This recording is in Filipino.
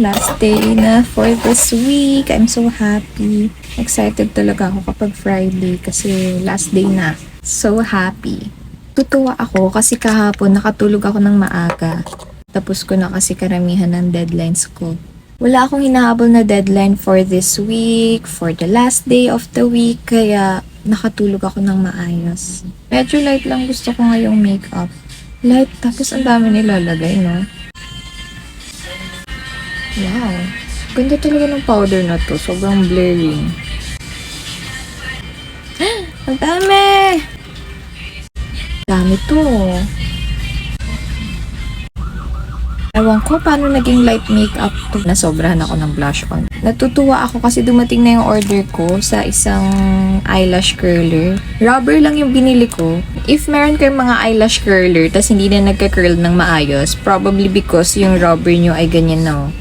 Last day na for this week. I'm so happy. Excited talaga ako kapag Friday kasi last day na. So happy. Tutuwa ako kasi kahapon nakatulog ako ng maaga. Tapos ko na kasi karamihan ng deadlines ko. Wala akong hinahabol na deadline for this week, for the last day of the week, kaya nakatulog ako ng maayos. Medyo light lang gusto ko ngayong makeup. Light, tapos ang dami nilalagay, no? Wow. Ganda talaga ng powder na to. Sobrang blaring. Ang dami! Dami to. Ewan ko paano naging light makeup to. Nasobrahan ako ng blush on. Natutuwa ako kasi dumating na yung order ko sa isang eyelash curler. Rubber lang yung binili ko. If meron kayong mga eyelash curler tas hindi na nagka-curl ng maayos, probably because yung rubber nyo ay ganyan na.